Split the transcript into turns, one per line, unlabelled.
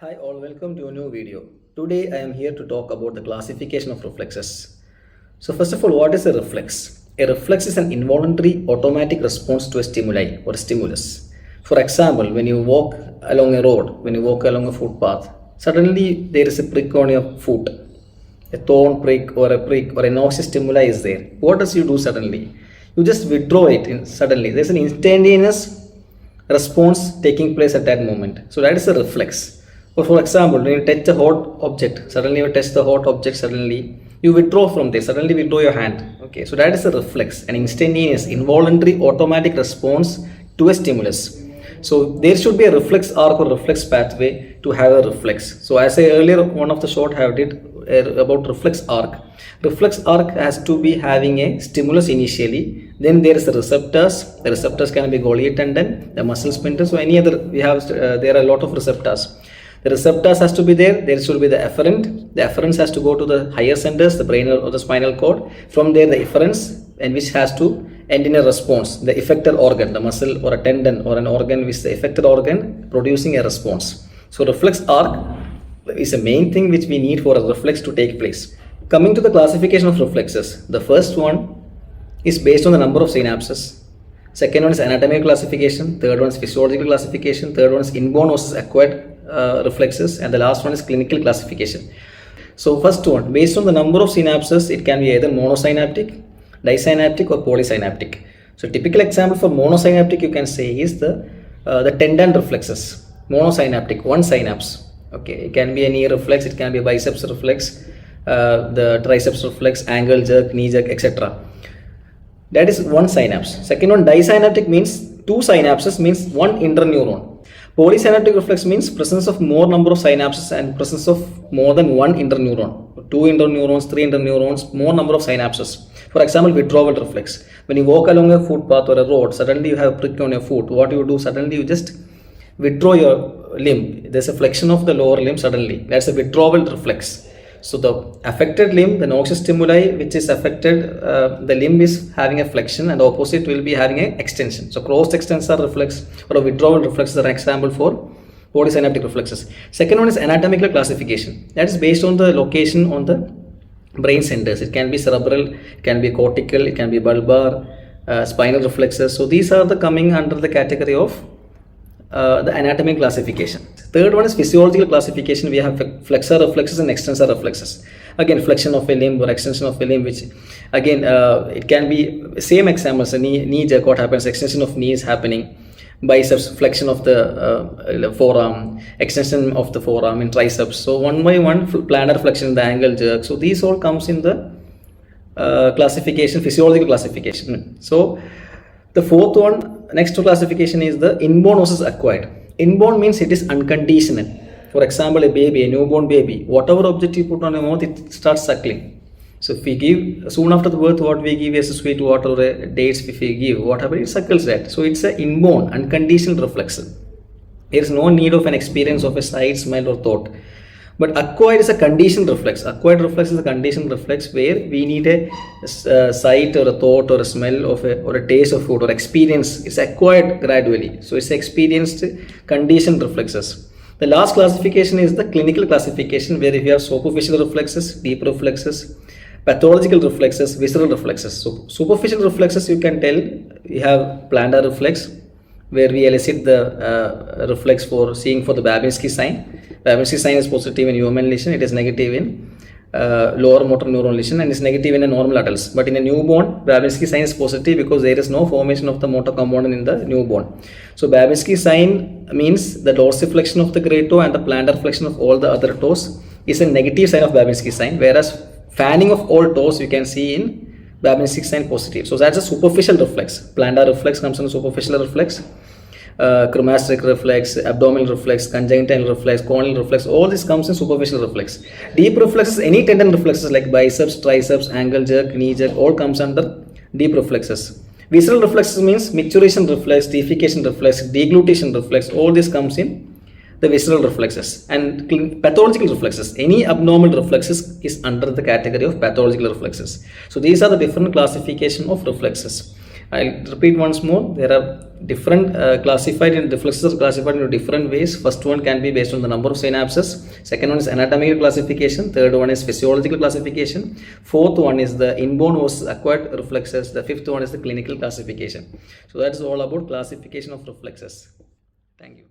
Hi all, welcome to a new video. Today I am here to talk about the classification of reflexes. So first of all, what is a reflex? A reflex is an involuntary automatic response to a stimuli or a stimulus. For example, when you walk along a road, when you walk along a footpath, suddenly there is a prick on your foot. A thorn prick or a noxious stimuli is there. What does you do suddenly? You just withdraw it suddenly. There's an instantaneous response taking place at that moment. So that is a reflex. Or for example, when you touch a hot object, suddenly you touch the hot object, suddenly you withdraw from there, suddenly withdraw your hand. Okay, so that is a reflex, an instantaneous, involuntary, automatic response to a stimulus. So there should be a reflex arc or reflex pathway to have a reflex. So as I earlier one of the short have did about reflex arc. Reflex arc has to be having a stimulus initially, then there is the receptors. The receptors can be Golgi tendon, the muscle sphincter. So any other we have there are a lot of receptors. The receptors has to be there. There should be the efferent. The efference has to go to the higher centers, the brain or the spinal cord. From there, the efference, and which has to end in a response. The effector organ, the muscle or a tendon or an organ, which is the effector organ producing a response. So reflex arc is a main thing which we need for a reflex to take place. Coming to the classification of reflexes, the first one is based on the number of synapses. Second one is anatomical classification. Third one is physiological classification. Third one is inborn versus acquired reflexes, and the last one is clinical classification. So first one, based on the number of synapses, it can be either monosynaptic, disynaptic or polysynaptic. So typical example for monosynaptic you can say is the tendon reflexes. Monosynaptic, one synapse. Okay, it can be a knee reflex, it can be a biceps reflex, the triceps reflex, ankle jerk, knee jerk, etc. That is one synapse. Second one, disynaptic means two synapses, means one interneuron. Polysynaptic reflex means presence of more number of synapses and presence of more than one interneuron. Two interneurons, three interneurons, more number of synapses. For example, withdrawal reflex. When you walk along a footpath or a road, suddenly you have a prick on your foot. What you do? Suddenly you just withdraw your limb. There's a flexion of the lower limb suddenly. That's a withdrawal reflex. So the affected limb, the noxious stimuli which is affected, the limb is having a flexion and the opposite will be having an extension. So cross extensor reflex or a withdrawal reflex is an example for polysynaptic reflexes. Second one is anatomical classification. That is based on the location on the brain centers. It can be cerebral, it can be cortical, it can be bulbar, spinal reflexes. So these are the coming under the category of the anatomic classification. Third one is physiological classification. We have flexor reflexes and extensor reflexes. Again, flexion of a limb or extension of a limb, which again it can be same examples. A knee jerk, what happens? Extension of knee is happening. Biceps, flexion of the forearm, extension of the forearm in triceps. So one by one, plantar flexion, the ankle jerk. So these all comes in the classification, physiological classification. So the fourth one, next to classification is the inborn versus acquired. Inborn means it is unconditional. For example, a baby, a newborn baby, whatever object you put on your mouth, it starts suckling. So if we give, soon after the birth, what we give is a sweet water or a dates, if we give, whatever, it suckles that. So it's an inborn, unconditional reflex. There is no need of an experience of a sight, smell or thought. But acquired is a conditioned reflex. Acquired reflex is a conditioned reflex where we need a sight or a thought or a smell of or a taste of food or experience. It's acquired gradually. So it's experienced conditioned reflexes. The last classification is the clinical classification, where if you have superficial reflexes, deep reflexes, pathological reflexes, visceral reflexes. So superficial reflexes, you can tell you have plantar reflex, where we elicit the reflex for seeing for the Babinski sign. Babinski sign is positive in human lesion, it is negative in lower motor neuron lesion, and is negative in a normal adults. But in a newborn, Babinski sign is positive because there is no formation of the motor component in the newborn. So Babinski sign means the dorsiflexion of the great toe and the plantar flexion of all the other toes is a negative sign of Babinski sign, whereas fanning of all toes you can see in Babinski sign positive. So that's a superficial reflex. Plantar reflex comes in superficial reflex. Chromatic reflex, abdominal reflex, congenital reflex, corneal reflex, all this comes in superficial reflex. Deep reflexes, any tendon reflexes like biceps, triceps, ankle jerk, knee jerk, all comes under deep reflexes. Visceral reflexes means micturition reflex, deification reflex, deglutition reflex, all this comes in the visceral reflexes. And pathological reflexes, any abnormal reflexes is under the category of pathological reflexes. So these are the different classification of reflexes. I'll repeat once more. There are different reflexes are classified into different ways. First one can be based on the number of synapses. Second one is anatomical classification. Third one is physiological classification. Fourth one is the inborn versus acquired reflexes. The fifth one is the clinical classification. So that's all about classification of reflexes. Thank you.